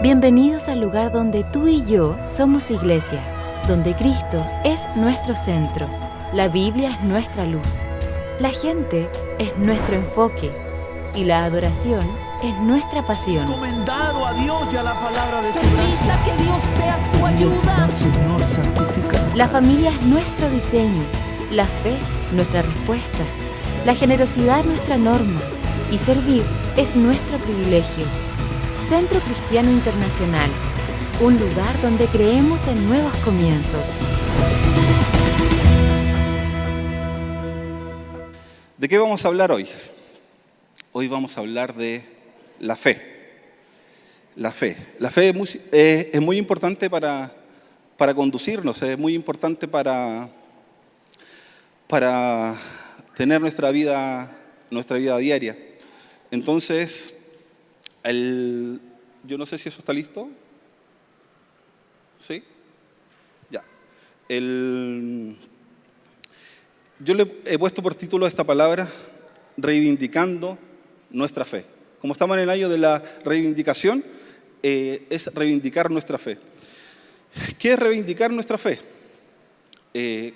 Bienvenidos al lugar donde tú y yo somos iglesia, donde Cristo es nuestro centro, la Biblia es nuestra luz, la gente es nuestro enfoque y la adoración es nuestra pasión. Encomendado a Dios y a la palabra de su Permita gracia. que Dios sea su ayuda. Señor, santifica. La familia es nuestro diseño, la fe nuestra respuesta, la generosidad nuestra norma y servir es nuestro privilegio. Centro Cristiano Internacional, un lugar donde creemos en nuevos comienzos. ¿De qué vamos a hablar hoy? Hoy vamos a hablar de la fe. La fe. La fe es muy importante para conducirnos, es muy importante para tener nuestra vida diaria. Entonces, yo no sé si eso está listo. ¿Sí? Ya. Yo le he puesto por título a esta palabra, reivindicando nuestra fe. Como estamos en el año de la reivindicación, es reivindicar nuestra fe. ¿Qué es reivindicar nuestra fe?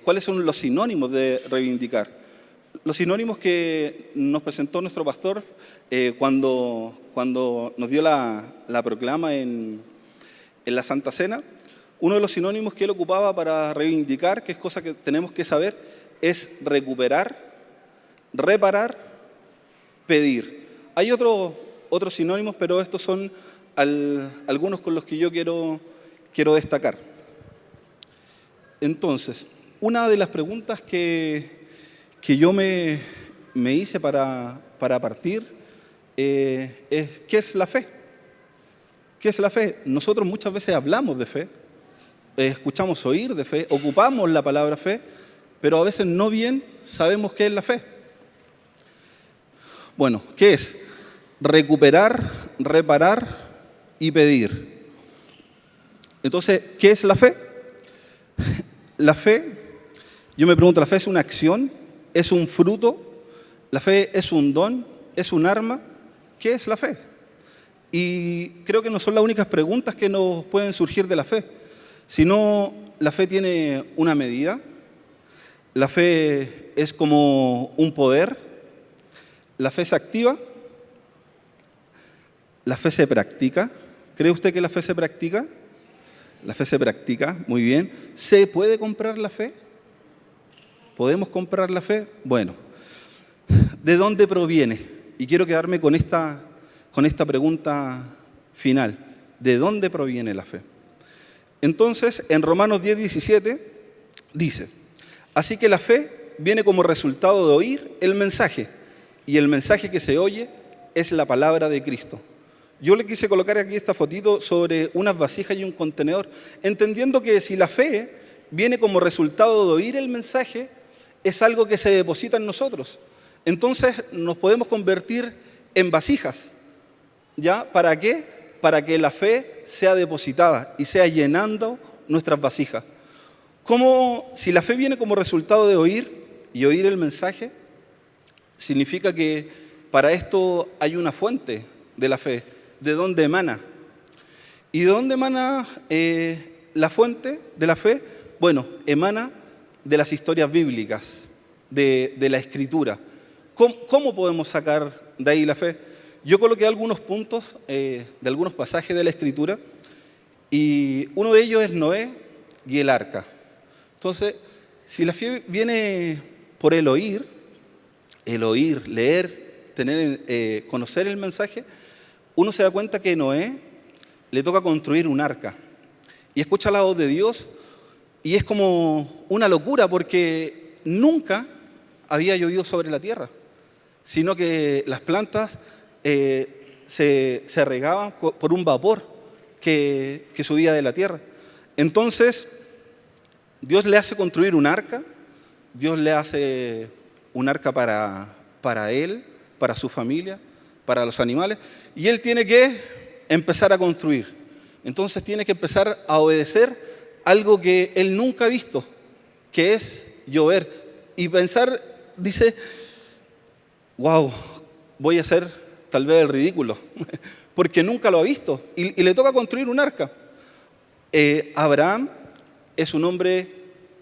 ¿Cuáles son los sinónimos de reivindicar? Los sinónimos que nos presentó nuestro pastor cuando nos dio la proclama en la Santa Cena, uno de los sinónimos que él ocupaba para reivindicar, que es cosa que tenemos que saber, es recuperar, reparar, pedir. Hay otros sinónimos, pero estos son algunos con los que yo quiero destacar. Entonces, una de las preguntas que yo me hice para partir es ¿qué es la fe? ¿Qué es la fe? Nosotros muchas veces hablamos de fe, escuchamos oír de fe, ocupamos la palabra fe, pero a veces no bien sabemos qué es la fe. Bueno, ¿qué es? Recuperar, reparar y pedir. Entonces, ¿qué es la fe? La fe, yo me pregunto, ¿la fe es una acción? ¿Es un fruto? ¿La fe es un don? ¿Es un arma? ¿Qué es la fe? Y creo que no son las únicas preguntas que nos pueden surgir de la fe, sino la fe tiene una medida, la fe es como un poder, la fe se activa, la fe se practica. ¿Cree usted que la fe se practica? La fe se practica, muy bien. ¿Se puede comprar la fe? ¿Podemos comprar la fe? Bueno, ¿de dónde proviene? Y quiero quedarme con esta pregunta final. ¿De dónde proviene la fe? Entonces, en Romanos 10:17 dice: así que la fe viene como resultado de oír el mensaje, y el mensaje que se oye es la palabra de Cristo. Yo le quise colocar aquí esta fotito sobre unas vasijas y un contenedor, entendiendo que si la fe viene como resultado de oír el mensaje, es algo que se deposita en nosotros. Entonces nos podemos convertir en vasijas. ¿Ya? ¿Para qué? Para que la fe sea depositada y sea llenando nuestras vasijas. Como si la fe viene como resultado de oír y oír el mensaje, significa que para esto hay una fuente de la fe. ¿De dónde emana? ¿Y de dónde emana la fuente de la fe? Bueno, emana de las historias bíblicas, de la Escritura. ¿Cómo podemos sacar de ahí la fe? Yo coloqué algunos puntos de algunos pasajes de la Escritura, y uno de ellos es Noé y el arca. Entonces, si la fe viene por el oír, leer, conocer el mensaje, uno se da cuenta que Noé le toca construir un arca y escucha la voz de Dios, y es como una locura porque nunca había llovido sobre la tierra, sino que las plantas se regaban por un vapor que subía de la tierra. Entonces, Dios le hace construir un arca, Dios le hace un arca para él, para su familia, para los animales, y él tiene que empezar a construir. Entonces tiene que empezar a obedecer algo que él nunca ha visto, que es llover. Y pensar, dice, wow, voy a hacer tal vez el ridículo, porque nunca lo ha visto y le toca construir un arca. Abraham es un hombre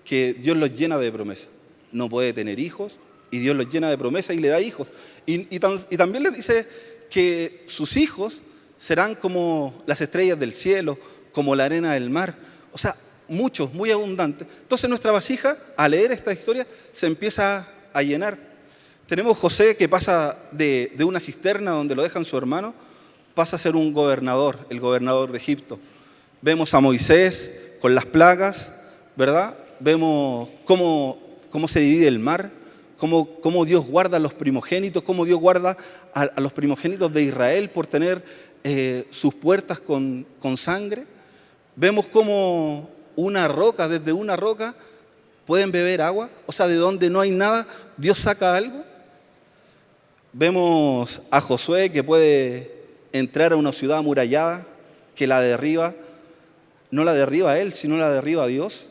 que Dios lo llena de promesas. No puede tener hijos y Dios lo llena de promesas y le da hijos. Y también le dice que sus hijos serán como las estrellas del cielo, como la arena del mar. O sea, muchos, muy abundantes. Entonces nuestra vasija, al leer esta historia, se empieza a llenar. Tenemos José que pasa de una cisterna donde lo dejan su hermano, pasa a ser un gobernador, el gobernador de Egipto. Vemos a Moisés con las plagas, ¿verdad? Vemos cómo se divide el mar, cómo Dios guarda a los primogénitos, cómo Dios guarda a los primogénitos de Israel por tener sus puertas con sangre. Vemos cómo desde una roca pueden beber agua, o sea, de donde no hay nada, Dios saca algo. Vemos a Josué que puede entrar a una ciudad amurallada, que la derriba, no la derriba él, sino la derriba Dios.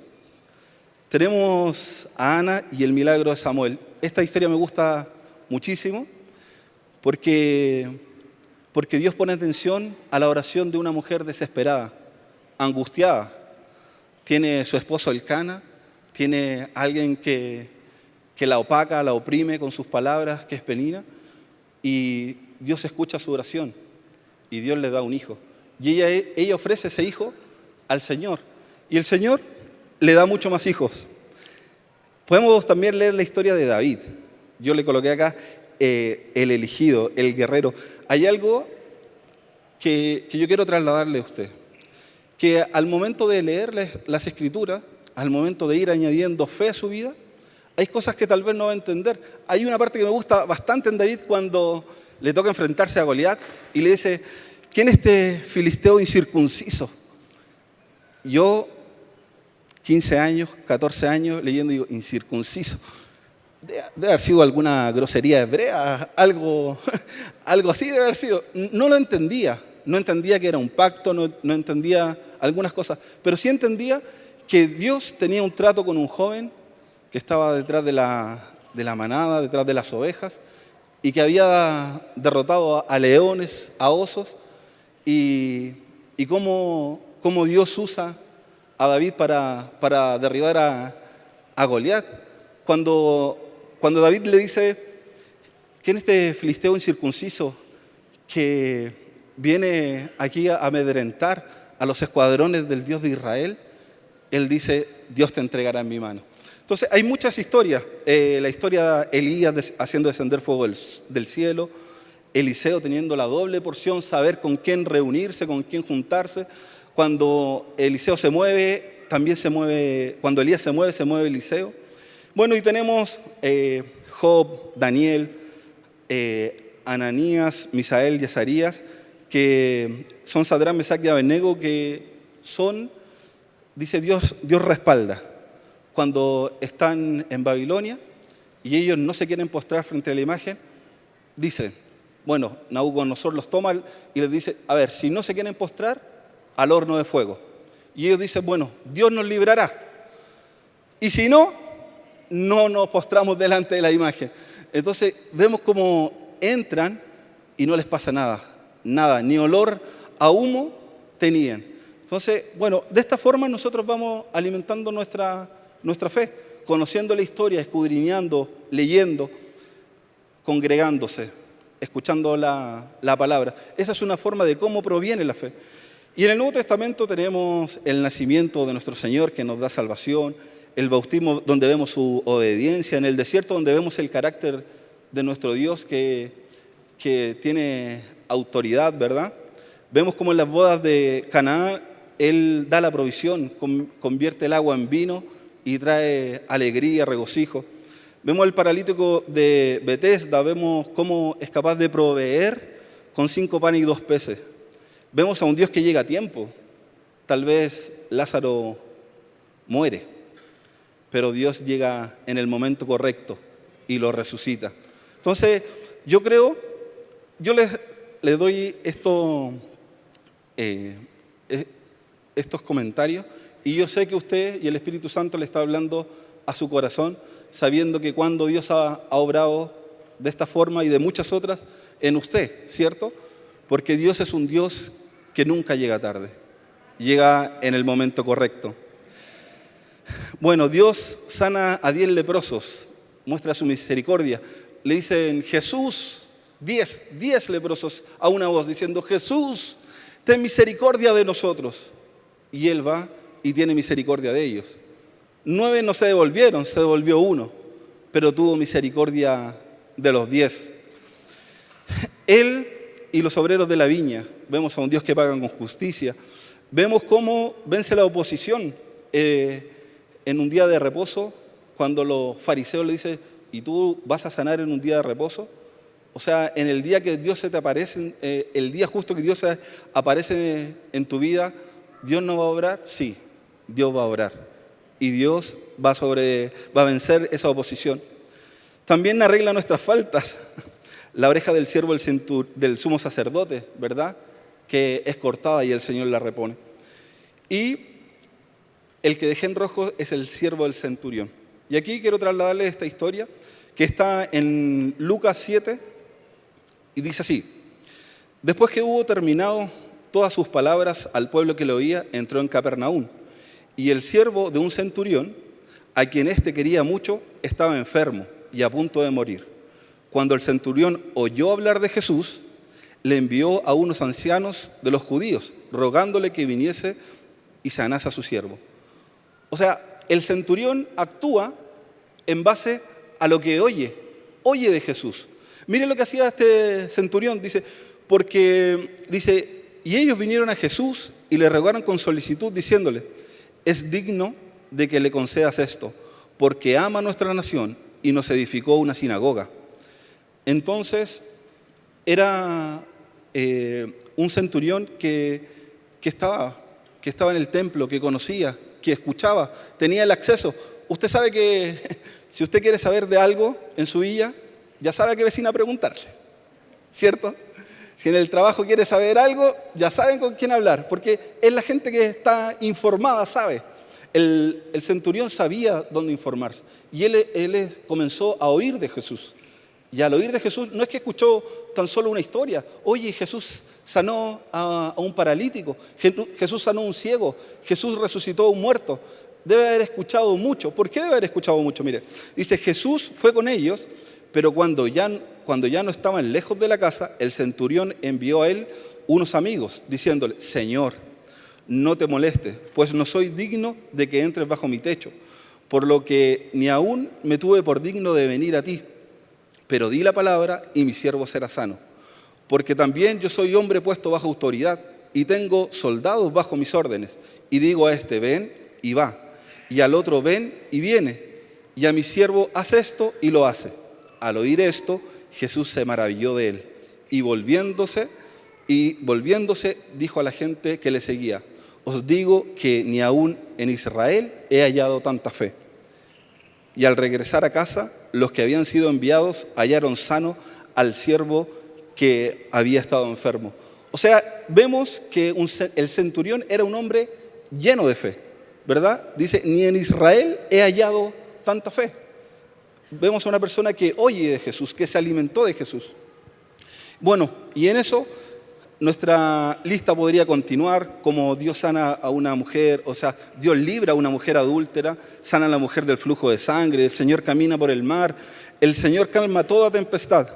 Tenemos a Ana y el milagro de Samuel. Esta historia me gusta muchísimo porque Dios pone atención a la oración de una mujer desesperada, angustiada. Tiene su esposo Elcana, tiene alguien que la opaca, la oprime con sus palabras, que es Penina, y Dios escucha su oración y Dios le da un hijo. Y ella ofrece ese hijo al Señor y el Señor le da mucho más hijos. Podemos también leer la historia de David. Yo le coloqué acá el elegido, el guerrero. Hay algo que yo quiero trasladarle a usted. Que al momento de leer las Escrituras, al momento de ir añadiendo fe a su vida, hay cosas que tal vez no va a entender. Hay una parte que me gusta bastante en David cuando le toca enfrentarse a Goliat y le dice, ¿quién es este filisteo incircunciso? Yo, 15 años, 14 años, leyendo, digo, incircunciso. Debe haber sido alguna grosería hebrea, algo así debe haber sido. No lo entendía. No entendía que era un pacto, no entendía algunas cosas, pero sí entendía que Dios tenía un trato con un joven que estaba detrás de la manada, detrás de las ovejas, y que había derrotado a leones, a osos, y cómo Dios usa a David para derribar a Goliat. Cuando David le dice, ¿quién es este filisteo incircunciso que viene aquí a amedrentar a los escuadrones del Dios de Israel? Él dice, Dios te entregará en mi mano. Entonces hay muchas historias. La historia de Elías haciendo descender fuego del cielo, Eliseo teniendo la doble porción, saber con quién reunirse, con quién juntarse. Cuando Eliseo se mueve, también se mueve, cuando Elías se mueve Eliseo. Bueno, y tenemos Job, Daniel, Ananías, Misael y Azarías, que son Sadrán, Mesach y Abednego, que son, dice Dios respalda. Cuando están en Babilonia y ellos no se quieren postrar frente a la imagen, dice, bueno, Nabucodonosor los toma y les dice, a ver, si no se quieren postrar, al horno de fuego. Y ellos dicen, bueno, Dios nos librará. Y si no, no nos postramos delante de la imagen. Entonces vemos cómo entran y no les pasa nada, ni olor a humo tenían. Entonces, bueno, de esta forma nosotros vamos alimentando nuestra fe, conociendo la historia, escudriñando, leyendo, congregándose, escuchando la palabra. Esa es una forma de cómo proviene la fe. Y en el Nuevo Testamento tenemos el nacimiento de nuestro Señor que nos da salvación, el bautismo donde vemos su obediencia, en el desierto donde vemos el carácter de nuestro Dios que tiene autoridad, ¿verdad? Vemos como en las bodas de Canaán Él da la provisión, convierte el agua en vino y trae alegría, regocijo. Vemos al paralítico de Betesda, vemos cómo es capaz de proveer con 5 panes y 2 peces. Vemos a un Dios que llega a tiempo. Tal vez Lázaro muere, pero Dios llega en el momento correcto y lo resucita. Entonces, yo les doy estos comentarios y yo sé que usted y el Espíritu Santo le está hablando a su corazón, sabiendo que cuando Dios ha obrado de esta forma y de muchas otras en usted, ¿cierto? porque Dios es un Dios que nunca llega tarde, llega en el momento correcto. Bueno, Dios sana a 10 leprosos, muestra su misericordia. Le dicen, Jesús, 10 leprosos a una voz, diciendo, Jesús, ten misericordia de nosotros. Y Él va y tiene misericordia de ellos. 9 no se devolvieron, se devolvió 1, pero tuvo misericordia de los 10. Él y los obreros de la viña, vemos a un Dios que paga con justicia. Vemos cómo vence la oposición en un día de reposo, cuando los fariseos le dicen, ¿y tú vas a sanar en un día de reposo? O sea, en el día que Dios se te aparece, el día justo que Dios aparece en tu vida, ¿Dios no va a obrar? Sí, Dios va a obrar. Y Dios va a vencer esa oposición. También arregla nuestras faltas. La oreja del siervo del sumo sacerdote, ¿verdad? Que es cortada y el Señor la repone. Y el que dejé en rojo es el siervo del centurión. Y aquí quiero trasladarles esta historia que está en Lucas 7 y dice así: después que hubo terminado todas sus palabras al pueblo que le oía, entró en Capernaum. Y el siervo de un centurión, a quien éste quería mucho, estaba enfermo y a punto de morir. Cuando el centurión oyó hablar de Jesús, le envió a unos ancianos de los judíos, rogándole que viniese y sanase a su siervo. O sea, el centurión actúa en base a lo que oye de Jesús. Miren lo que hacía este centurión, dice, y ellos vinieron a Jesús y le rogaron con solicitud, diciéndole, es digno de que le concedas esto, porque ama nuestra nación y nos edificó una sinagoga. Entonces, era un centurión que estaba en el templo, que conocía, que escuchaba, tenía el acceso. Usted sabe que si usted quiere saber de algo en su villa, ya sabe a qué vecina preguntarle, ¿cierto? Si en el trabajo quiere saber algo, ya saben con quién hablar, porque es la gente que está informada, sabe. El centurión sabía dónde informarse y él comenzó a oír de Jesús. Y al oír de Jesús, no es que escuchó tan solo una historia. Oye, Jesús sanó a un paralítico, Jesús sanó a un ciego, Jesús resucitó a un muerto. Debe haber escuchado mucho. ¿Por qué debe haber escuchado mucho? Mire, dice, Jesús fue con ellos, pero cuando ya no estaban lejos de la casa, el centurión envió a él unos amigos, diciéndole, Señor, no te molestes, pues no soy digno de que entres bajo mi techo, por lo que ni aún me tuve por digno de venir a ti. Pero di la palabra y mi siervo será sano. Porque también yo soy hombre puesto bajo autoridad y tengo soldados bajo mis órdenes. Y digo a este, ven y va. Y al otro, ven y viene. Y a mi siervo, haz esto y lo hace. Al oír esto, Jesús se maravilló de él. Y volviéndose, dijo a la gente que le seguía, os digo que ni aún en Israel he hallado tanta fe. Y al regresar a casa, los que habían sido enviados hallaron sano al siervo que había estado enfermo. O sea, vemos que el centurión era un hombre lleno de fe, ¿verdad? Dice, ni en Israel he hallado tanta fe. Vemos a una persona que oye de Jesús, que se alimentó de Jesús. Bueno, y en eso nuestra lista podría continuar, como Dios sana a una mujer, o sea, Dios libra a una mujer adúltera, sana a la mujer del flujo de sangre, el Señor camina por el mar, el Señor calma toda tempestad,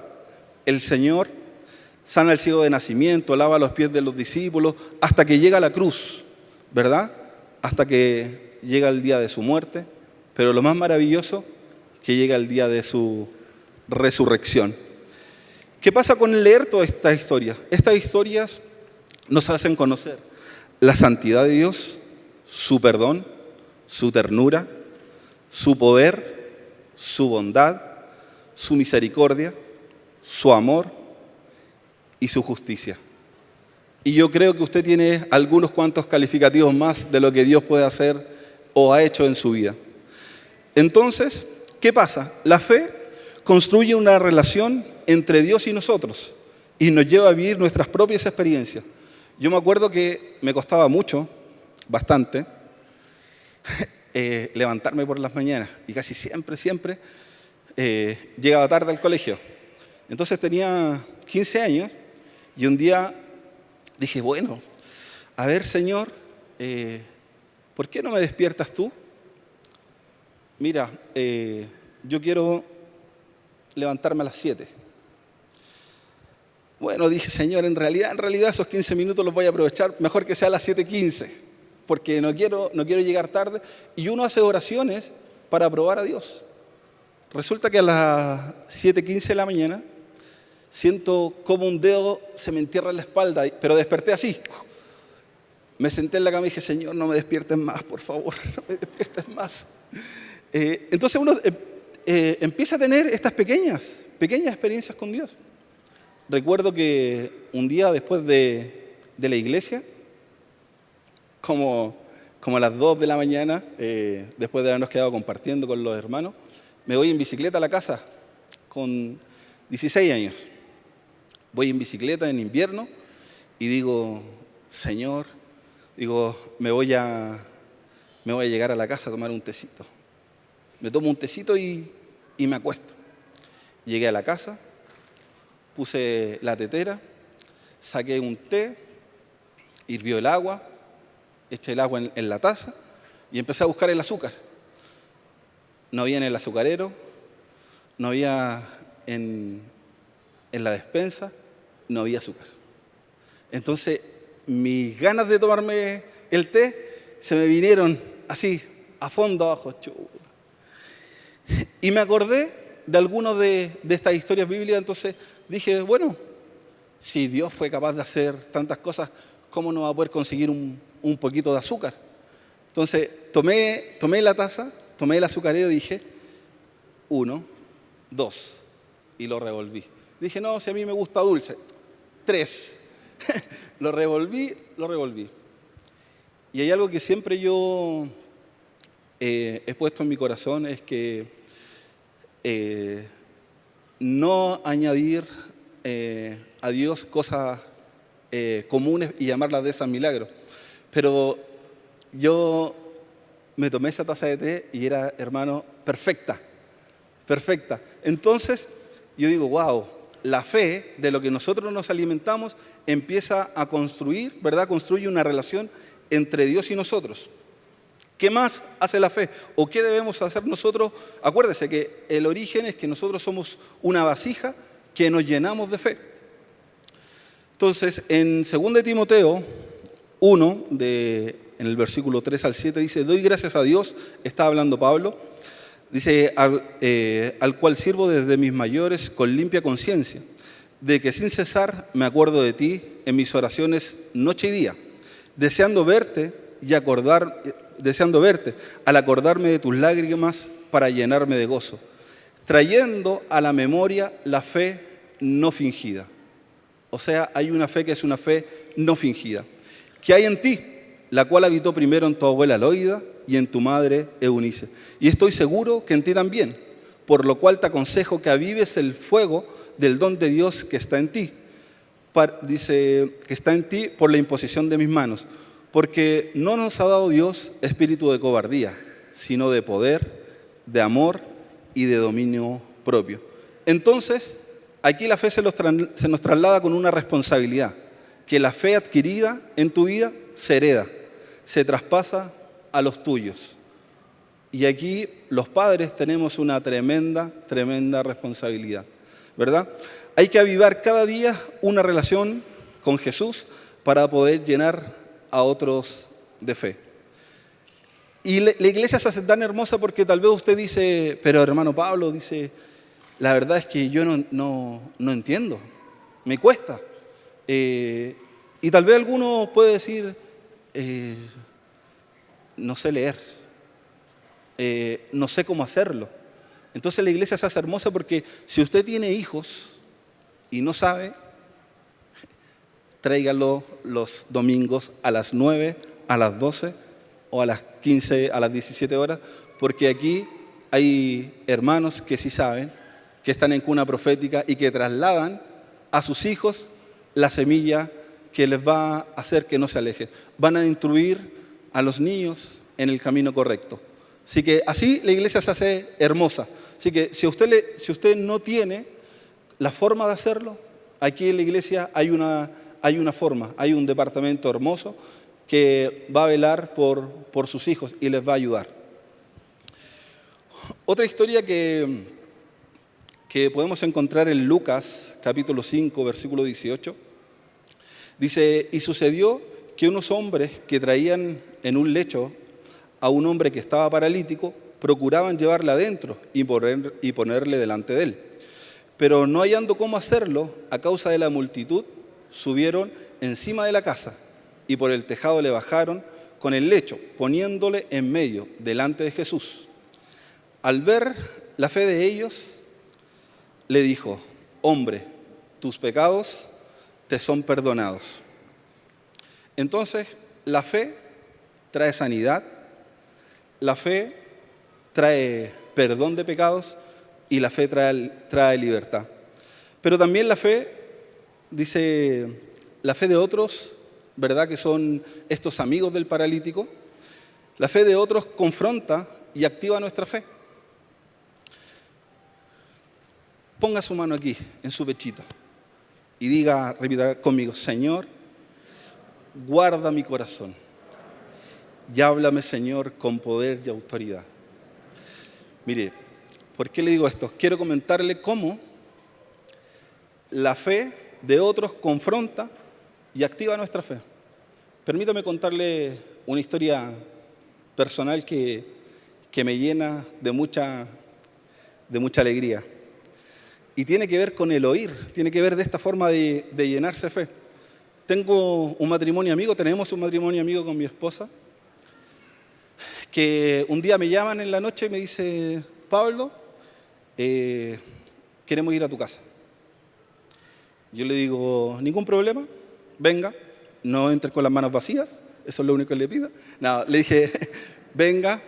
el Señor sana al ciego de nacimiento, lava los pies de los discípulos, hasta que llega a la cruz, ¿verdad? Hasta que llega el día de su muerte, pero lo más maravilloso, que llega el día de su resurrección. ¿Qué pasa con leer todas estas historias? Estas historias nos hacen conocer la santidad de Dios, su perdón, su ternura, su poder, su bondad, su misericordia, su amor y su justicia. Y yo creo que usted tiene algunos cuantos calificativos más de lo que Dios puede hacer o ha hecho en su vida. Entonces, ¿qué pasa? La fe construye una relación entre Dios y nosotros y nos lleva a vivir nuestras propias experiencias. Yo me acuerdo que me costaba mucho, bastante, levantarme por las mañanas y casi siempre llegaba tarde al colegio. Entonces tenía 15 años y un día dije, bueno, a ver, Señor, ¿por qué no me despiertas tú? Mira, yo quiero levantarme a las 7. Bueno, dije, Señor, en realidad esos 15 minutos los voy a aprovechar, mejor que sea a las 7:15, porque no quiero llegar tarde. Y uno hace oraciones para probar a Dios. Resulta que a las 7:15 de la mañana siento como un dedo se me entierra en la espalda, pero desperté así. Me senté en la cama y dije, Señor, no me despiertes más, por favor, no me despiertes más. Entonces uno empieza a tener estas pequeñas experiencias con Dios. Recuerdo que un día después de la iglesia, como a las 2 de la mañana, después de habernos quedado compartiendo con los hermanos, me voy en bicicleta a la casa con 16 años. Voy en bicicleta en invierno y digo, Señor, me voy a llegar a la casa a tomar un tecito. Me tomo un tecito y me acuesto. Llegué a la casa, puse la tetera, saqué un té, hirvió el agua, eché el agua en la taza y empecé a buscar el azúcar. No había en el azucarero, no había en la despensa, no había azúcar. Entonces, mis ganas de tomarme el té se me vinieron así, a fondo abajo. Y me acordé de algunas de estas historias bíblicas, entonces dije, bueno, si Dios fue capaz de hacer tantas cosas, ¿cómo no va a poder conseguir un poquito de azúcar? Entonces tomé la taza, tomé el azucarero y dije, 1, 2, y lo revolví. Dije, no, si a mí me gusta dulce, 3. Lo revolví. Y hay algo que siempre yo he puesto en mi corazón, es que no añadir a Dios cosas comunes y llamarlas de esas milagros. Pero yo me tomé esa taza de té y era, hermano, perfecta. Entonces, yo digo, wow, la fe de lo que nosotros nos alimentamos empieza a construir, ¿verdad? Construye una relación entre Dios y nosotros. ¿Qué más hace la fe? ¿O qué debemos hacer nosotros? Acuérdese que el origen es que nosotros somos una vasija que nos llenamos de fe. Entonces, en 2 Timoteo 1, en el versículo 3 al 7, dice, doy gracias a Dios, está hablando Pablo, dice, al cual sirvo desde mis mayores con limpia conciencia, de que sin cesar me acuerdo de ti en mis oraciones noche y día, deseando verte al acordarme de tus lágrimas para llenarme de gozo, trayendo a la memoria la fe no fingida. O sea, hay una fe que es una fe no fingida, que hay en ti, la cual habitó primero en tu abuela Loida y en tu madre Eunice. Y estoy seguro que en ti también, por lo cual te aconsejo que avives el fuego del don de Dios que está en ti. Dice que está en ti por la imposición de mis manos, porque no nos ha dado Dios espíritu de cobardía, sino de poder, de amor y de dominio propio. Entonces, aquí la fe se nos traslada con una responsabilidad, que la fe adquirida en tu vida se hereda, se traspasa a los tuyos. Y aquí los padres tenemos una tremenda responsabilidad, ¿verdad? Hay que avivar cada día una relación con Jesús para poder llenar a otros de fe. Y la iglesia se hace tan hermosa porque tal vez usted dice, pero hermano Pablo, dice, la verdad es que yo no entiendo, me cuesta. Y tal vez alguno puede decir, no sé leer, no sé cómo hacerlo. Entonces la iglesia se hace hermosa porque si usted tiene hijos y no sabe, tráigalo los domingos a las 9, a las 12 o a las 15, a las 17 horas, porque aquí hay hermanos que sí saben, que están en cuna profética y que trasladan a sus hijos la semilla que les va a hacer que no se alejen. Van a instruir a los niños en el camino correcto. Así que así la iglesia se hace hermosa. Así que si usted no tiene la forma de hacerlo, aquí en la iglesia hay hay una forma, hay un departamento hermoso que va a velar por sus hijos y les va a ayudar. Otra historia que podemos encontrar en Lucas, capítulo 5, versículo 18, dice, y sucedió que unos hombres que traían en un lecho a un hombre que estaba paralítico, procuraban llevarle adentro y ponerle delante de él. Pero no hallando cómo hacerlo, a causa de la multitud, subieron encima de la casa y por el tejado le bajaron con el lecho, poniéndole en medio, delante de Jesús. Al ver la fe de ellos, le dijo, hombre, tus pecados te son perdonados. Entonces, la fe trae sanidad, la fe trae perdón de pecados y la fe trae libertad. Pero también la fe, dice, la fe de otros, ¿verdad? Que son estos amigos del paralítico. La fe de otros confronta y activa nuestra fe. Ponga su mano aquí, en su pechito, y diga, repita conmigo, Señor, guarda mi corazón y háblame, Señor, con poder y autoridad. Mire, ¿por qué le digo esto? Quiero comentarle cómo la fe de otros confronta y activa nuestra fe. Permítame contarle una historia personal que me llena de mucha alegría. Y tiene que ver con el oír, tiene que ver de esta forma de llenarse de fe. Tenemos un matrimonio amigo con mi esposa, que un día me llaman en la noche y me dice, Pablo, queremos ir a tu casa. Yo le digo, ningún problema, venga, no entre con las manos vacías, eso es lo único que le pido. No, le dije, venga,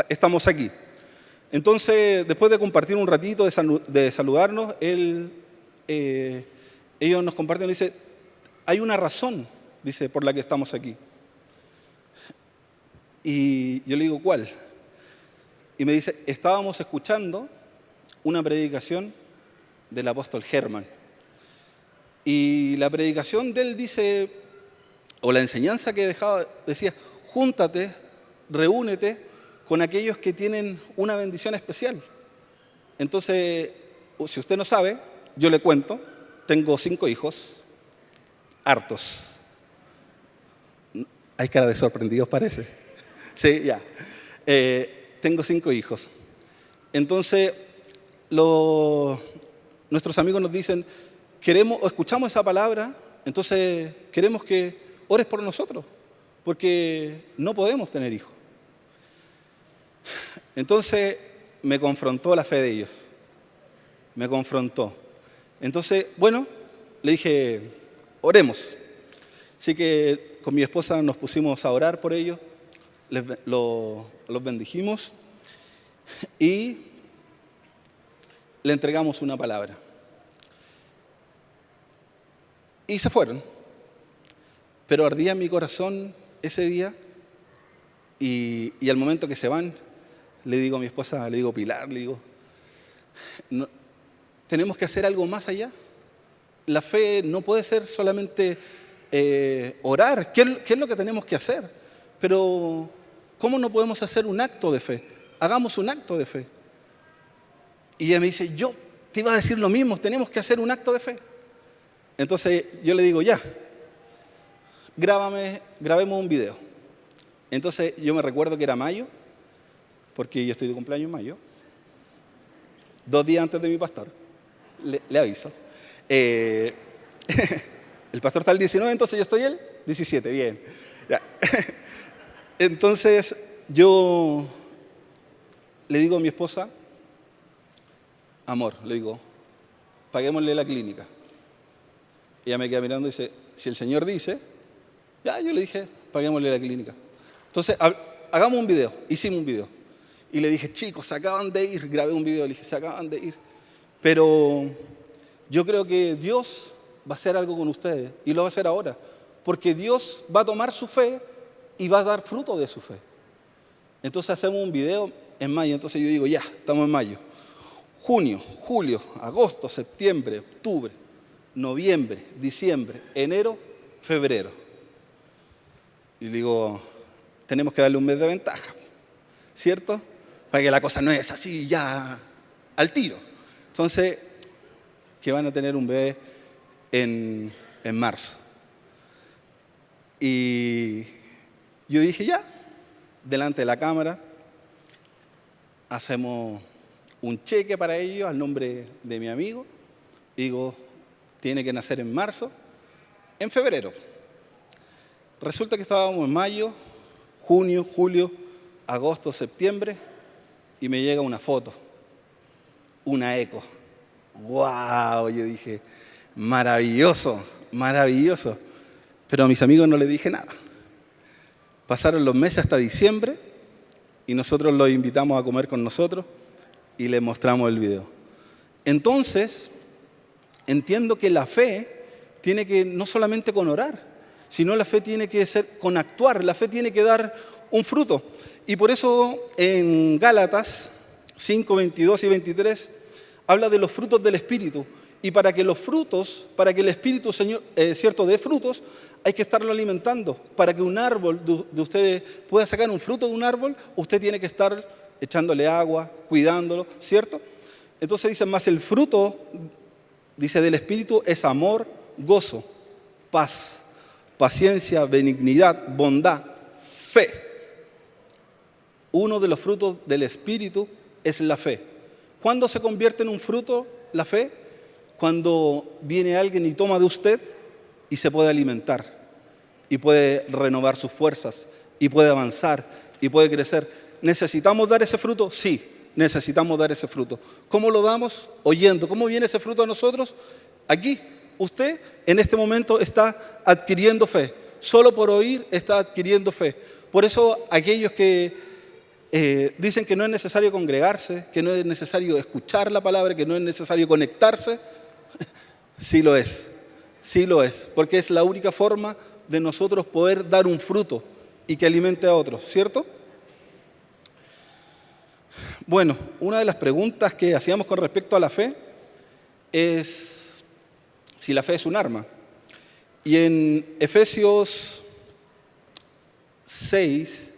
estamos aquí. Entonces, después de compartir un ratito, de saludarnos, ellos nos comparten y dicen, hay una razón, dice, por la que estamos aquí. Y yo le digo, ¿cuál? Y me dice, estábamos escuchando una predicación del apóstol Germán. Y la predicación de él dice, o la enseñanza que dejaba, decía, júntate, reúnete con aquellos que tienen una bendición especial. Entonces, si usted no sabe, yo le cuento, tengo 5 hijos, hartos. Hay cara de sorprendidos, parece. Sí, ya. Tengo 5 hijos. Entonces, nuestros amigos nos dicen, escuchamos esa palabra, entonces queremos que ores por nosotros, porque no podemos tener hijos. Entonces, me confrontó la fe de ellos. Me confrontó. Entonces, bueno, le dije, oremos. Así que con mi esposa nos pusimos a orar por ellos, los bendijimos y le entregamos una palabra. Y se fueron. Pero ardía en mi corazón ese día y al momento que se van, le digo a mi esposa, le digo Pilar, le digo, no, tenemos que hacer algo más allá. La fe no puede ser solamente orar. ¿Qué es lo que tenemos que hacer? Pero, ¿cómo no podemos hacer un acto de fe? Hagamos un acto de fe. Y ella me dice, yo te iba a decir lo mismo, tenemos que hacer un acto de fe. Entonces yo le digo, ya, grabemos un video. Entonces yo me recuerdo que era mayo, porque yo estoy de cumpleaños en mayo, 2 días antes de mi pastor, le aviso. El pastor está el 19, entonces yo estoy el 17, bien. Ya. Entonces yo le digo a mi esposa, amor, le digo, paguémosle la clínica. Ella me queda mirando y dice, si el Señor dice, ya, yo le dije, paguémosle la clínica. Entonces, hagamos un video, hicimos un video. Y le dije, chicos, se acaban de ir, grabé un video, le dije, se acaban de ir. Pero yo creo que Dios va a hacer algo con ustedes y lo va a hacer ahora. Porque Dios va a tomar su fe y va a dar fruto de su fe. Entonces hacemos un video en mayo, entonces yo digo, ya, estamos en mayo. Junio, julio, agosto, septiembre, octubre, noviembre, diciembre, enero, febrero. Y le digo, tenemos que darle un mes de ventaja, ¿cierto? Para que la cosa no es así ya al tiro. Entonces, que van a tener un bebé en marzo. Y yo dije, ya, delante de la cámara, hacemos un cheque para ellos al nombre de mi amigo. Digo, tiene que nacer en marzo, en febrero. Resulta que estábamos en mayo, junio, julio, agosto, septiembre, y me llega una foto, una eco. ¡Guau! Yo dije, maravilloso, maravilloso. Pero a mis amigos no les dije nada. Pasaron los meses hasta diciembre y nosotros los invitamos a comer con nosotros y les mostramos el video. Entonces, entiendo que la fe tiene que no solamente con orar, sino la fe tiene que ser con actuar, la fe tiene que dar un fruto. Y por eso en Gálatas 5, 22 y 23 habla de los frutos del Espíritu. Y para que los frutos, para que el Espíritu, cierto, dé frutos, hay que estarlo alimentando. Para que un árbol de ustedes pueda sacar un fruto de un árbol, usted tiene que estar echándole agua, cuidándolo, ¿cierto? Entonces dice, más el fruto, dice, del Espíritu es amor, gozo, paz, paciencia, benignidad, bondad, fe. Uno de los frutos del Espíritu es la fe. ¿Cuándo se convierte en un fruto la fe? Cuando viene alguien y toma de usted y se puede alimentar y puede renovar sus fuerzas y puede avanzar y puede crecer. ¿Necesitamos dar ese fruto? Sí, necesitamos dar ese fruto. ¿Cómo lo damos? Oyendo. ¿Cómo viene ese fruto a nosotros? Aquí, usted en este momento está adquiriendo fe. Solo por oír está adquiriendo fe. Por eso aquellos que dicen que no es necesario congregarse, que no es necesario escuchar la palabra, que no es necesario conectarse, sí lo es, porque es la única forma de nosotros poder dar un fruto y que alimente a otros, ¿cierto? Bueno, una de las preguntas que hacíamos con respecto a la fe es si la fe es un arma. Y en Efesios 6,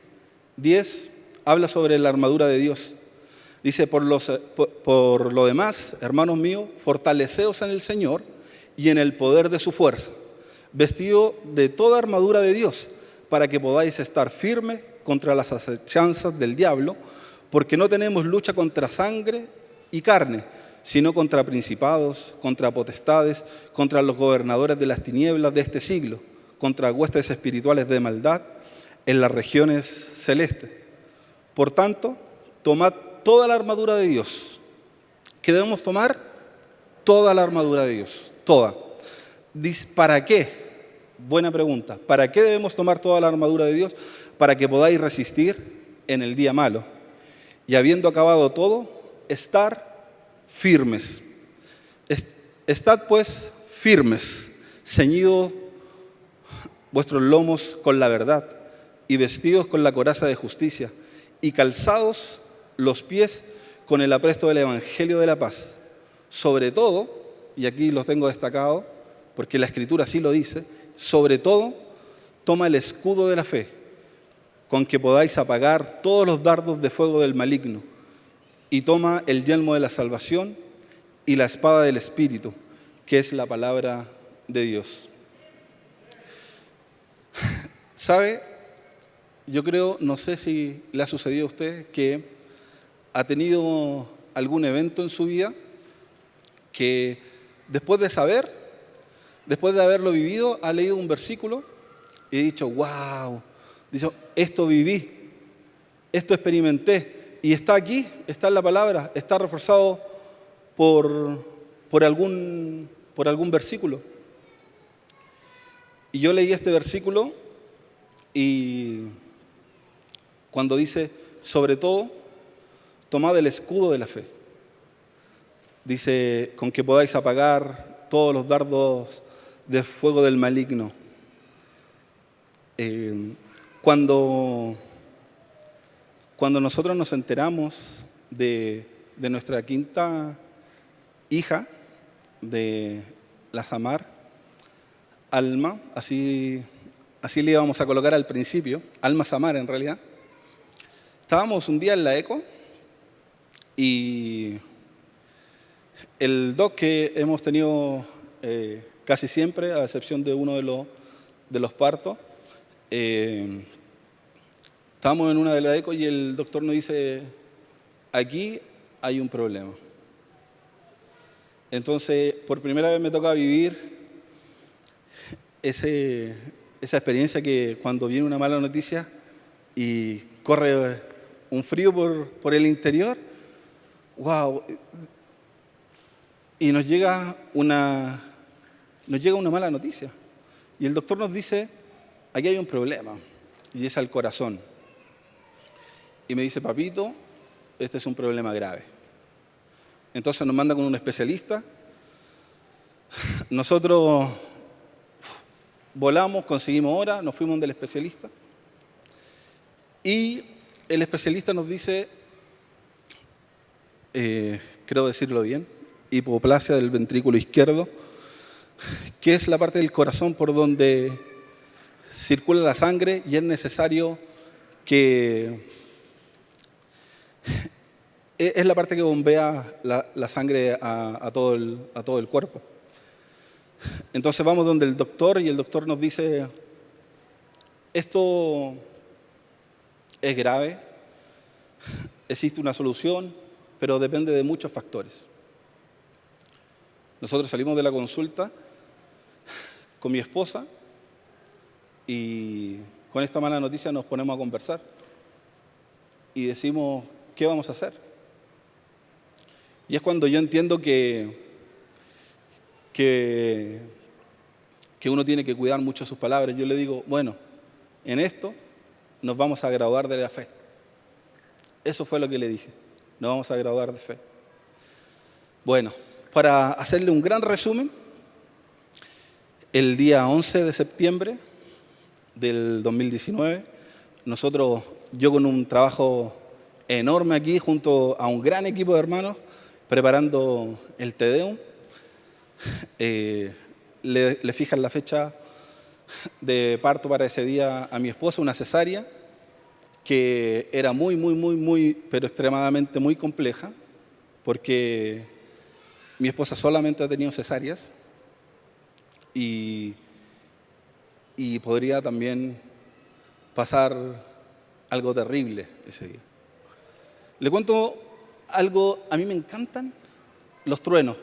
10 habla sobre la armadura de Dios. Dice, por lo demás, hermanos míos, fortaleceos en el Señor y en el poder de su fuerza, vestido de toda armadura de Dios, para que podáis estar firmes contra las acechanzas del diablo, porque no tenemos lucha contra sangre y carne, sino contra principados, contra potestades, contra los gobernadores de las tinieblas de este siglo, contra huestes espirituales de maldad en las regiones celestes. Por tanto, tomad toda la armadura de Dios. ¿Qué debemos tomar? Toda la armadura de Dios, toda. ¿Para qué? Buena pregunta. ¿Para qué debemos tomar toda la armadura de Dios? Para que podáis resistir en el día malo. Y habiendo acabado todo, estar firmes. Estad pues firmes, ceñidos vuestros lomos con la verdad y vestidos con la coraza de justicia y calzados los pies con el apresto del Evangelio de la paz. Sobre todo, y aquí lo tengo destacado, porque la Escritura así lo dice, sobre todo, toma el escudo de la fe, con que podáis apagar todos los dardos de fuego del maligno, y toma el yelmo de la salvación y la espada del Espíritu, que es la palabra de Dios. ¿Sabe? Yo creo, no sé si le ha sucedido a usted, que ha tenido algún evento en su vida que después de haberlo vivido, ha leído un versículo y ha dicho, wow, dice, esto viví, esto experimenté, y está aquí, está en la palabra, está reforzado por algún versículo. Y yo leí este versículo y cuando dice, sobre todo, tomad el escudo de la fe. Dice, con que podáis apagar todos los dardos de fuego del maligno. Cuando nosotros nos enteramos de nuestra quinta hija, de la Samar, Alma, así le íbamos a colocar al principio, Alma Samar en realidad. Estábamos un día en la ECO y el doc que hemos tenido casi siempre, a excepción de uno de los partos, estábamos en una de las ECO y el doctor nos dice, aquí hay un problema. Entonces, por primera vez me toca vivir esa experiencia que cuando viene una mala noticia y corre un frío por el interior, wow, y nos llega una mala noticia. Y el doctor nos dice, aquí hay un problema, y es al corazón. Y me dice, papito, este es un problema grave. Entonces nos manda con un especialista. Nosotros volamos, conseguimos hora, nos fuimos del especialista. Y el especialista nos dice, creo decirlo bien, hipoplasia del ventrículo izquierdo, que es la parte del corazón por donde circula la sangre y es necesario que... Es la parte que bombea la sangre a todo el cuerpo. Entonces vamos donde el doctor y el doctor nos dice, esto es grave, existe una solución, pero depende de muchos factores. Nosotros salimos de la consulta con mi esposa y con esta mala noticia nos ponemos a conversar y decimos, ¿qué vamos a hacer? Y es cuando yo entiendo que uno tiene que cuidar mucho sus palabras. Yo le digo, bueno, en esto nos vamos a graduar de la fe. Eso fue lo que le dije, nos vamos a graduar de fe. Bueno, para hacerle un gran resumen, el día 11 de septiembre del 2019, yo con un trabajo enorme aquí, junto a un gran equipo de hermanos, preparando el Te Deum, le fijan la fecha de parto para ese día a mi esposa, una cesárea, que era muy, pero extremadamente muy compleja, porque mi esposa solamente ha tenido cesáreas y podría también pasar algo terrible ese día. Le cuento algo, a mí me encantan los truenos,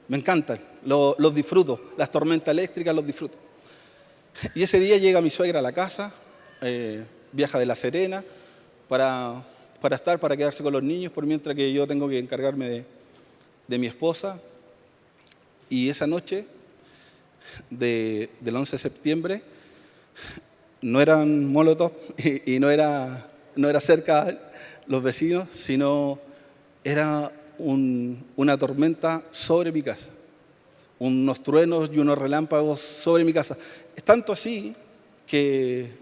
me encantan, los disfruto, las tormentas eléctricas los disfruto. Y ese día llega mi suegra a la casa, viaja de La Serena para quedarse con los niños, por mientras que yo tengo que encargarme de mi esposa. Y esa noche del 11 de septiembre no eran molotov y no era cerca los vecinos, sino era una tormenta sobre mi casa, unos truenos y unos relámpagos sobre mi casa. Es tanto así que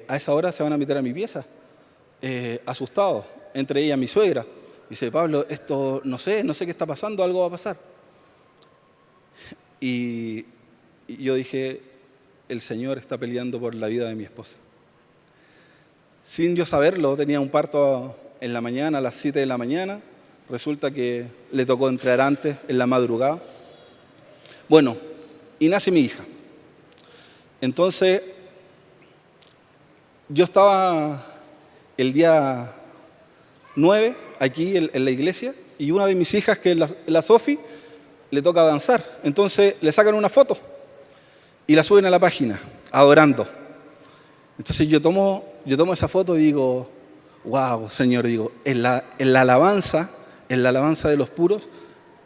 a esa hora se van a meter a mi pieza, asustados, entre ellas mi suegra. Dice, Pablo, esto no sé qué está pasando, algo va a pasar. Y yo dije, el Señor está peleando por la vida de mi esposa. Sin yo saberlo, tenía un parto en la mañana, a las 7 de la mañana. Resulta que le tocó entrar antes, en la madrugada. Bueno, y nace mi hija. Entonces, yo estaba el día 9 aquí en la iglesia y una de mis hijas, que es la Sofi, le toca danzar. Entonces, le sacan una foto y la suben a la página, adorando. Entonces, yo tomo esa foto y digo, wow, Señor, digo, en la alabanza de los puros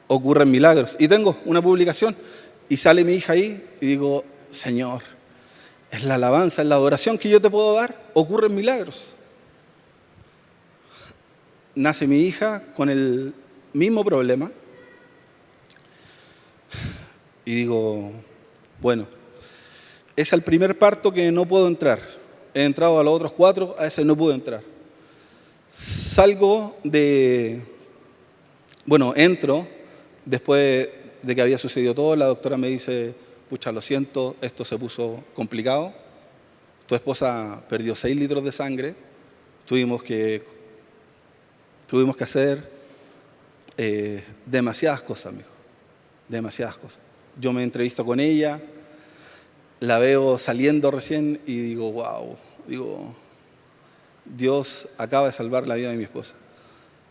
ocurren milagros. Y tengo una publicación y sale mi hija ahí y digo, Señor, en la alabanza, en la adoración que yo te puedo dar, ocurren milagros. Nace mi hija con el mismo problema y digo, bueno, es el primer parto que no puedo entrar. He entrado a los otros 4, a ese no pude entrar. Entro después de que había sucedido todo, la doctora me dice, pucha, lo siento, esto se puso complicado. Tu esposa perdió 6 litros de sangre. Tuvimos que hacer demasiadas cosas, me dijo. Demasiadas cosas. Yo me entrevisto con ella, la veo saliendo recién y digo, wow, Dios acaba de salvar la vida de mi esposa.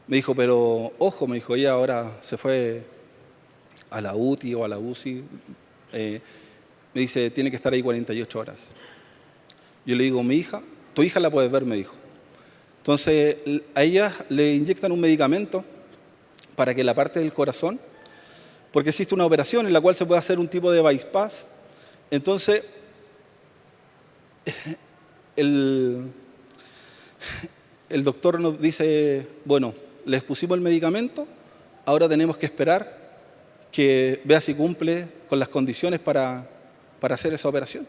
Me dijo, pero ojo, me dijo, ella ahora se fue a la UTI o a la UCI. Me dice, tiene que estar ahí 48 horas. Yo le digo, mi hija, tu hija la puedes ver, me dijo. Entonces, a ella le inyectan un medicamento para que la parte del corazón, porque existe una operación en la cual se puede hacer un tipo de bypass. Entonces, el doctor nos dice, bueno, les pusimos el medicamento, ahora tenemos que esperar que vea si cumple con las condiciones para hacer esa operación.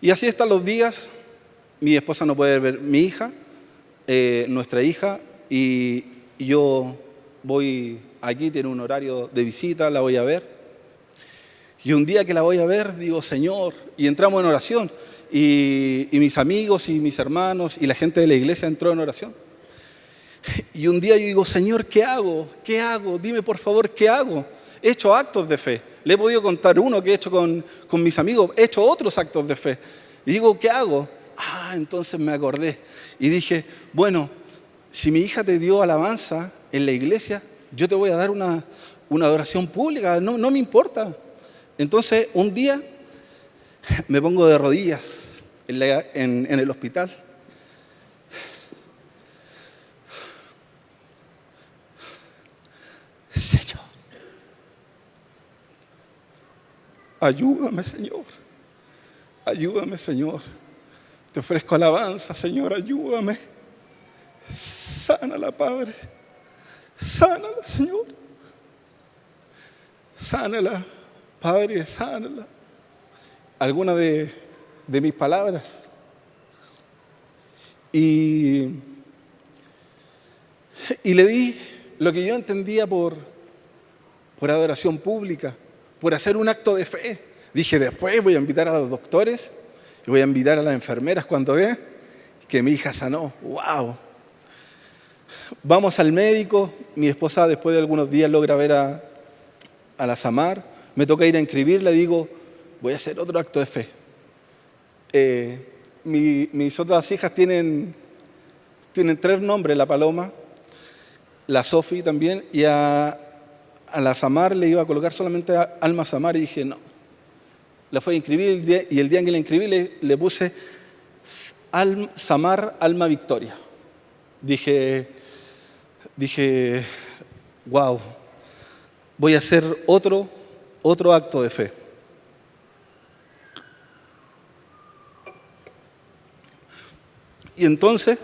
Y así están los días. Mi esposa no puede ver mi hija, nuestra hija, y yo voy aquí, tiene un horario de visita, la voy a ver. Y un día que la voy a ver, digo, Señor, y entramos en oración. Y mis amigos y mis hermanos y la gente de la iglesia entró en oración. Y un día yo digo, Señor, ¿qué hago? ¿Qué hago? Dime por favor, ¿qué hago? He hecho actos de fe. Le he podido contar uno que he hecho con mis amigos. He hecho otros actos de fe. Y digo, ¿qué hago? Entonces me acordé. Y dije, bueno, si mi hija te dio alabanza en la iglesia, yo te voy a dar una adoración pública. No me importa. Entonces, un día me pongo de rodillas en el hospital. Señor, ayúdame, Señor. Ayúdame, Señor. Te ofrezco alabanza, Señor, ayúdame. Sánala, Padre. Sánala, Señor. Sánala, Padre, sánala. Algunas de mis palabras. Y le di lo que yo entendía por adoración pública, por hacer un acto de fe. Dije, después voy a invitar a los doctores y voy a invitar a las enfermeras cuando vean que mi hija sanó. ¡Wow! Vamos al médico. Mi esposa, después de algunos días, logra ver a la Samar. Me toca ir a inscribirla y digo, voy a hacer otro acto de fe. Mis otras hijas tienen 3 nombres, la Paloma, la Sofi también, y a la Samar le iba a colocar solamente Alma Samar y dije, no. La fui a inscribir y el día en que la inscribí le puse Samar Alma Victoria. Dije, wow, voy a hacer otro acto de fe. Y entonces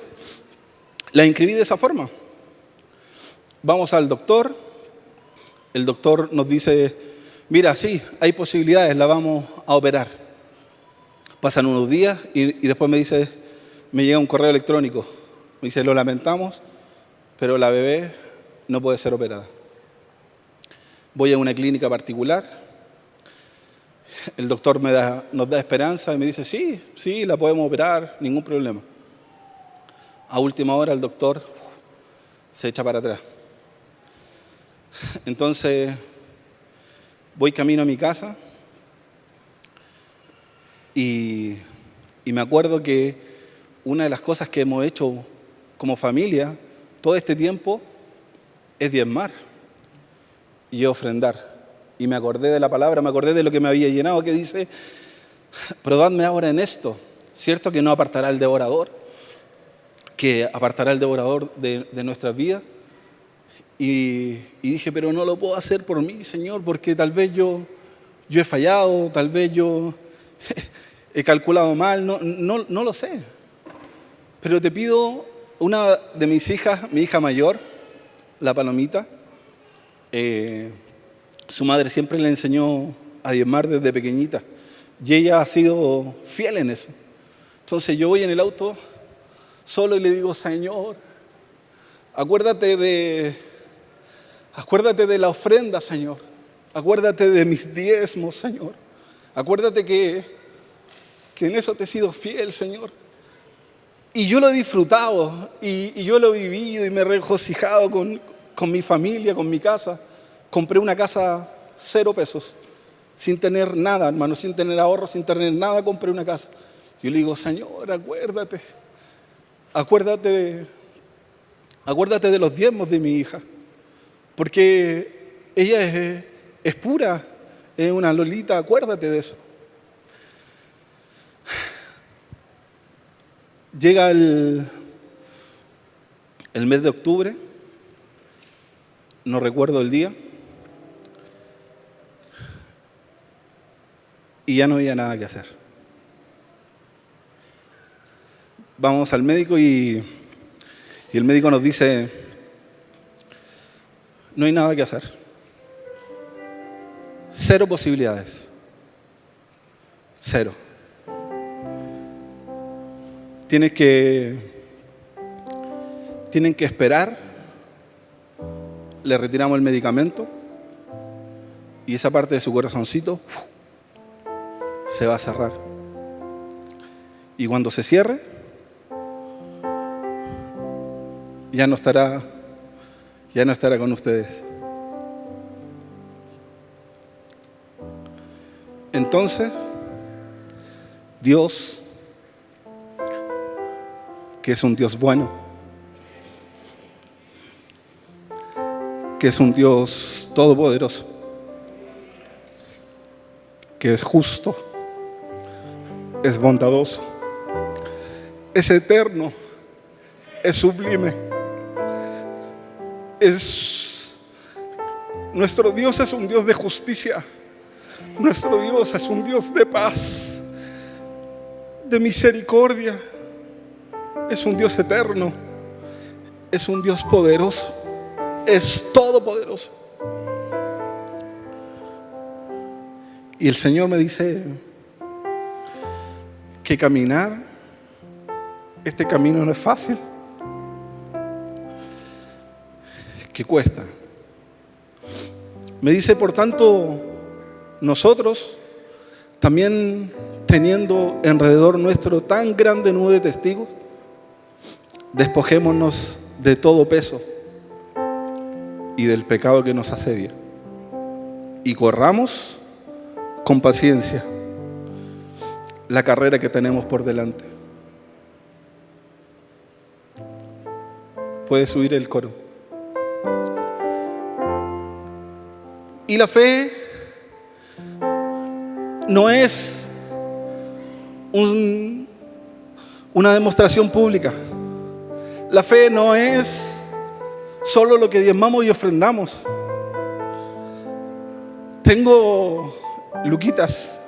la inscribí de esa forma. Vamos al doctor, el doctor nos dice, mira, sí, hay posibilidades, la vamos a operar. Pasan unos días y después me llega un correo electrónico. Me dice, lo lamentamos, pero la bebé no puede ser operada. Voy a una clínica particular, el doctor nos da esperanza y me dice, sí, la podemos operar, ningún problema. A última hora el doctor se echa para atrás. Entonces voy camino a mi casa y me acuerdo que una de las cosas que hemos hecho como familia todo este tiempo es diezmar y ofrendar. Y me acordé de la palabra, me acordé de lo que me había llenado, que dice, probadme ahora en esto, ¿cierto? Que no apartará el devorador, que apartará el devorador de nuestras vidas. Y dije, pero no lo puedo hacer por mí, Señor, porque tal vez yo he fallado, tal vez yo he calculado mal, no lo sé. Pero te pido, una de mis hijas, mi hija mayor, la Palomita, su madre siempre le enseñó a diezmar desde pequeñita y ella ha sido fiel en eso. Entonces yo voy en el auto solo y le digo, Señor, acuérdate Acuérdate de la ofrenda, Señor. Acuérdate de mis diezmos, Señor. Acuérdate que en eso te he sido fiel, Señor. Y yo lo he disfrutado y yo lo he vivido y me he regocijado con mi familia, con mi casa. Compré una casa 0 pesos, sin tener nada, hermano, sin tener ahorro, sin tener nada, compré una casa. Yo le digo, Señor, acuérdate de los diezmos de mi hija, porque ella es pura, es una Lolita, acuérdate de eso. Llega el mes de octubre, no recuerdo el día, y ya no había nada que hacer. Vamos al médico y el médico nos dice, no hay nada que hacer. 0 posibilidades. 0. Tienen que esperar, le retiramos el medicamento y esa parte de su corazoncito se va a cerrar. Y cuando se cierre, ya no estará con ustedes. Entonces, Dios, que es un Dios bueno, que es un Dios todopoderoso, que es justo, es bondadoso, es eterno, es sublime, nuestro Dios es un Dios de justicia, nuestro Dios es un Dios de paz, de misericordia. Es un Dios eterno, es un Dios poderoso, es todopoderoso. Y el Señor me dice que caminar, este camino no es fácil, que cuesta. Me dice, por tanto, nosotros, también teniendo alrededor nuestro tan grande nube de testigos, despojémonos de todo peso y del pecado que nos asedia y corramos con paciencia la carrera que tenemos por delante. Puede subir el coro. Y la fe no es una demostración pública. La fe no es solo lo que diezmamos y ofrendamos. Tengo Luquitas,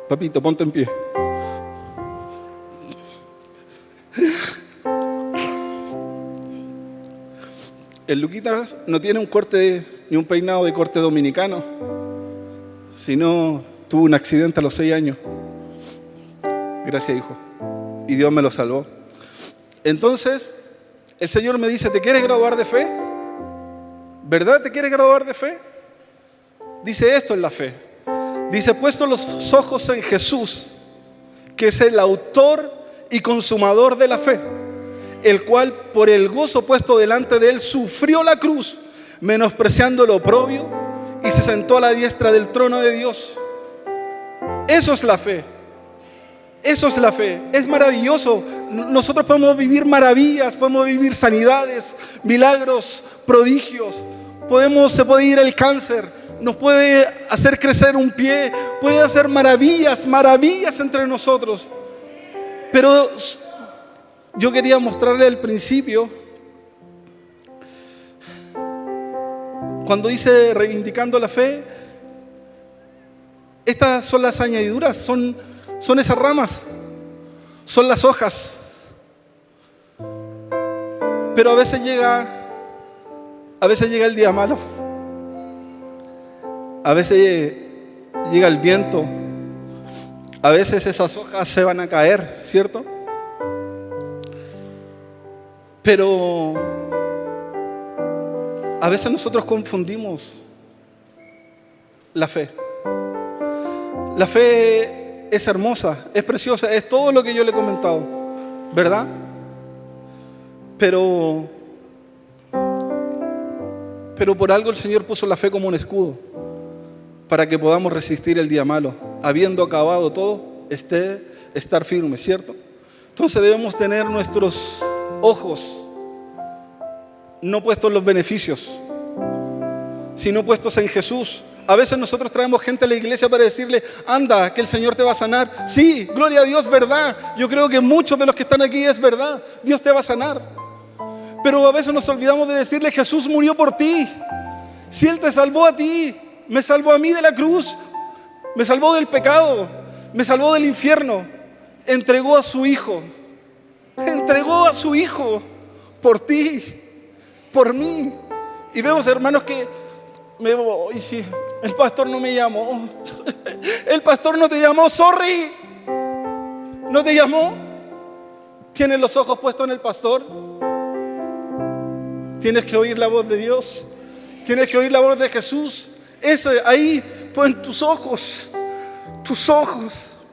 papito, ponte en pie. El Luquitas no tiene un corte ni un peinado de corte dominicano, sino tuvo un accidente a los 6 años. Gracias, hijo. Y Dios me lo salvó. Entonces, el Señor me dice, ¿te quieres graduar de fe? ¿Verdad te quieres graduar de fe? Dice esto en la fe. Dice, puesto los ojos en Jesús, que es el autor y consumador de la fe, el cual por el gozo puesto delante de él sufrió la cruz, menospreciando lo oprobio, y se sentó a la diestra del trono de Dios. Eso es la fe. Eso es la fe. Es maravilloso. Nosotros podemos vivir maravillas, podemos vivir sanidades, milagros, prodigios. Se puede ir el cáncer, nos puede hacer crecer un pie, puede hacer maravillas entre nosotros. Pero yo quería mostrarle el principio, cuando dice reivindicando la fe. Estas son las añadiduras, son esas ramas, son las hojas. Pero a veces llega el día malo, a veces llega el viento, a veces esas hojas se van a caer, ¿cierto? Pero A veces nosotros confundimos la fe. La fe es hermosa, es preciosa, es todo lo que yo le he comentado, ¿verdad? Pero por algo el Señor puso la fe como un escudo, para que podamos resistir el día malo. Habiendo acabado todo, estar firme, ¿cierto? Entonces debemos tener nuestros ojos no puestos en los beneficios, sino puestos en Jesús. A veces nosotros traemos gente a la iglesia para decirle: anda, que el Señor te va a sanar. Sí, gloria a Dios, verdad. Yo creo que muchos de los que están aquí es verdad. Dios te va a sanar. Pero a veces nos olvidamos de decirle: Jesús murió por ti. Si Él te salvó a ti, me salvó a mí de la cruz, me salvó del pecado, me salvó del infierno. Entregó a su Hijo por ti, por mí. Y vemos, hermanos, que me voy, sí, el pastor no me llamó. El pastor no te llamó, sorry. No te llamó. ¿Tienes los ojos puestos en el pastor? Tienes que oír la voz de Dios. Tienes que oír la voz de Jesús. Ahí pon tus ojos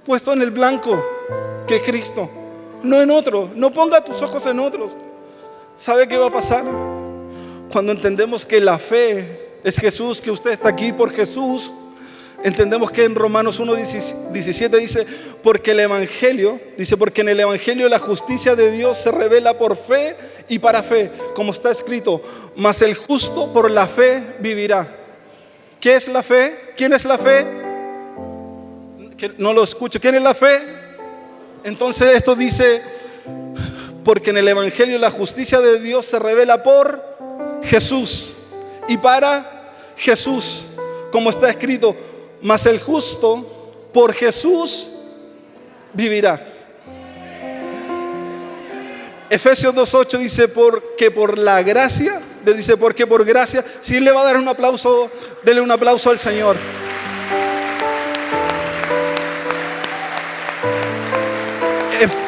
puestos en el blanco, que es Cristo, no en otro. No ponga tus ojos en otros. ¿Sabe qué va a pasar? Cuando entendemos que la fe es Jesús, que usted está aquí por Jesús, entendemos que en Romanos 1:17 dice: porque en el Evangelio la justicia de Dios se revela por fe y para fe, como está escrito: mas el justo por la fe vivirá. ¿Qué es la fe? ¿Quién es la fe? No lo escucho. ¿Quién es la fe? Entonces esto dice: porque en el Evangelio la justicia de Dios se revela por Jesús y para Jesús, como está escrito: mas el justo por Jesús vivirá. Efesios 2:8 dice: porque por gracia. Si le va a dar un aplauso, dele un aplauso al Señor.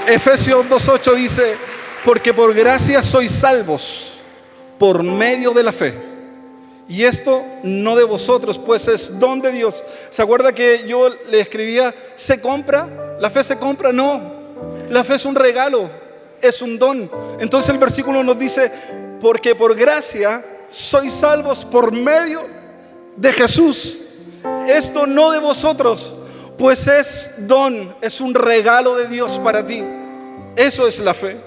Efesios 2:8 dice: porque por gracia sois salvos por medio de la fe. Y esto no de vosotros, pues es don de Dios. ¿Se acuerda que yo le escribía: ¿se compra? ¿La fe se compra? No. La fe es un regalo, es un don. Entonces el versículo nos dice: porque por gracia sois salvos por medio de Jesús. Esto no de vosotros, pues es don, es un regalo de Dios para ti. Eso es la fe.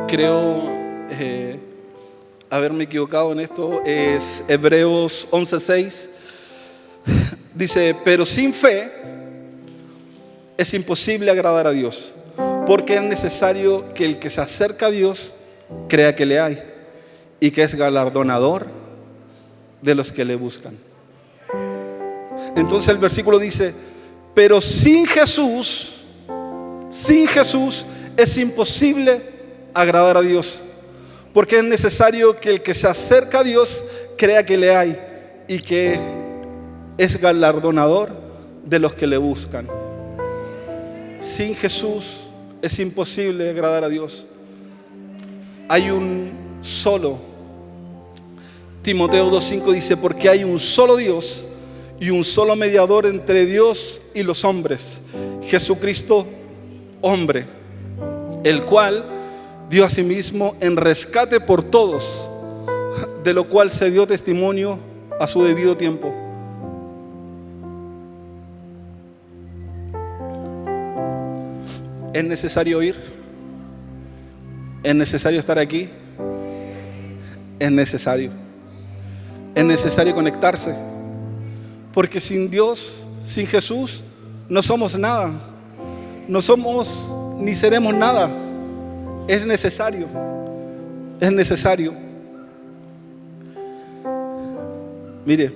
Creo haberme equivocado en esto. Es Hebreos 11:6. Dice: pero sin fe es imposible agradar a Dios, porque es necesario que el que se acerca a Dios crea que le hay y que es galardonador de los que le buscan. Entonces el versículo dice: pero sin Jesús es imposible agradar a Dios, porque es necesario que el que se acerca a Dios crea que le hay y que es galardonador de los que le buscan. Sin Jesús es imposible agradar a Dios. Hay un solo. Timoteo 2:5 dice: porque hay un solo Dios y un solo mediador entre Dios y los hombres, Jesucristo hombre, el cual dio a sí mismo en rescate por todos, de lo cual se dio testimonio a su debido tiempo. ¿Es necesario oír? ¿Es necesario estar aquí? Es necesario conectarse, porque sin Dios, sin Jesús, no somos nada, no somos ni seremos nada. Es necesario. Mire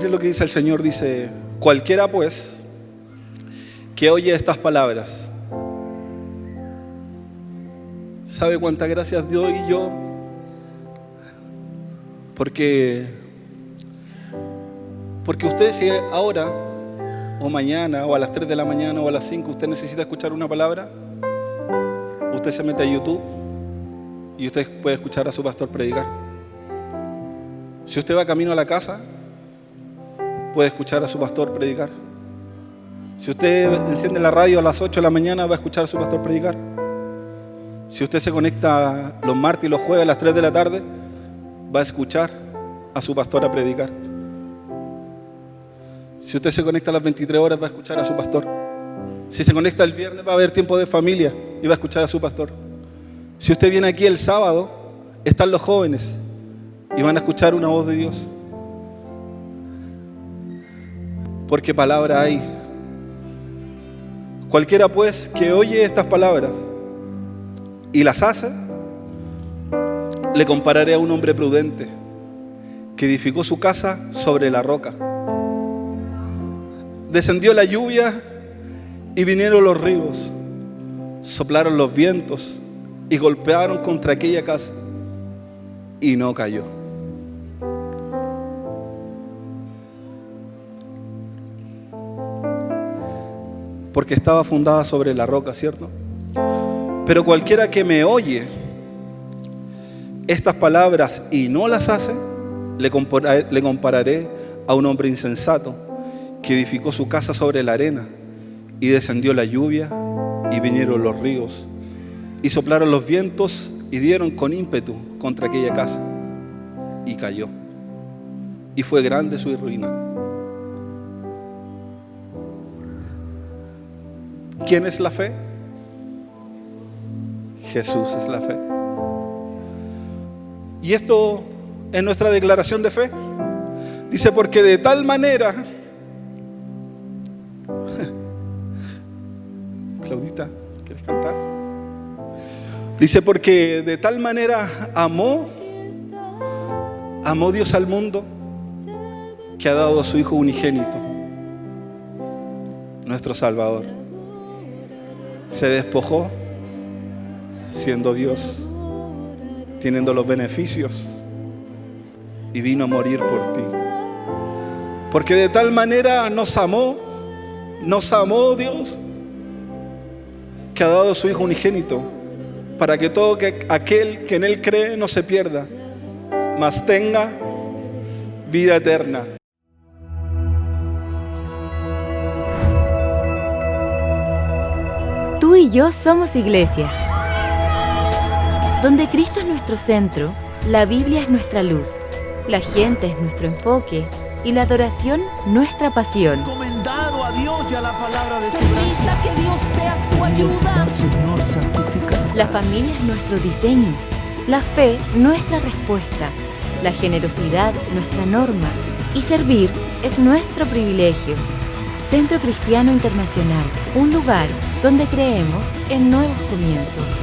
lo que dice el Señor. Dice: cualquiera pues que oye estas palabras. ¿Sabe cuántas gracias doy yo? Porque usted, si ahora o mañana o a las 3 de la mañana o a las 5 usted necesita escuchar una palabra, Usted se mete a YouTube y usted puede escuchar a su pastor predicar. Si usted va camino a la casa, puede escuchar a su pastor predicar. Si usted enciende la radio a las 8 de la mañana, va a escuchar a su pastor predicar. Si usted se conecta los martes y los jueves a las 3 de la tarde, va a escuchar a su pastor a predicar. Si usted se conecta a las 23 horas, va a escuchar a su pastor. Si se conecta el viernes, va a haber tiempo de familia y va a escuchar a su pastor. Si usted viene aquí el sábado, están los jóvenes y van a escuchar una voz de Dios. Porque palabra hay. Cualquiera pues que oye estas palabras y las hace, le compararé a un hombre prudente que edificó su casa sobre la roca. Descendió la lluvia y vinieron los ríos, soplaron los vientos y golpearon contra aquella casa y no cayó. Porque estaba fundada sobre la roca, ¿cierto? Pero cualquiera que me oye estas palabras y no las hace, le compararé a un hombre insensato que edificó su casa sobre la arena y descendió la lluvia y vinieron los ríos y soplaron los vientos y dieron con ímpetu contra aquella casa y cayó. Y fue grande su ruina. ¿Quién es la fe? Jesús es la fe. Y esto es nuestra declaración de fe. Dice, porque de tal manera, Claudita, ¿quieres cantar? Dice, porque de tal manera amó Dios al mundo, que ha dado a su Hijo unigénito, nuestro Salvador. Se despojó siendo Dios, teniendo los beneficios, y vino a morir por ti. Porque de tal manera nos amó Dios, que ha dado a su Hijo unigénito, para que todo aquel que en Él cree no se pierda, mas tenga vida eterna. Tú y yo somos iglesia. Donde Cristo es nuestro centro, la Biblia es nuestra luz, la gente es nuestro enfoque y la adoración nuestra pasión. Encomendado a Dios y a la palabra de su Permita gracia. que Dios sea su ayuda. Señor, santifica. La familia es nuestro diseño, la fe nuestra respuesta, la generosidad nuestra norma y servir es nuestro privilegio. Centro Cristiano Internacional, un lugar donde creemos en nuevos comienzos.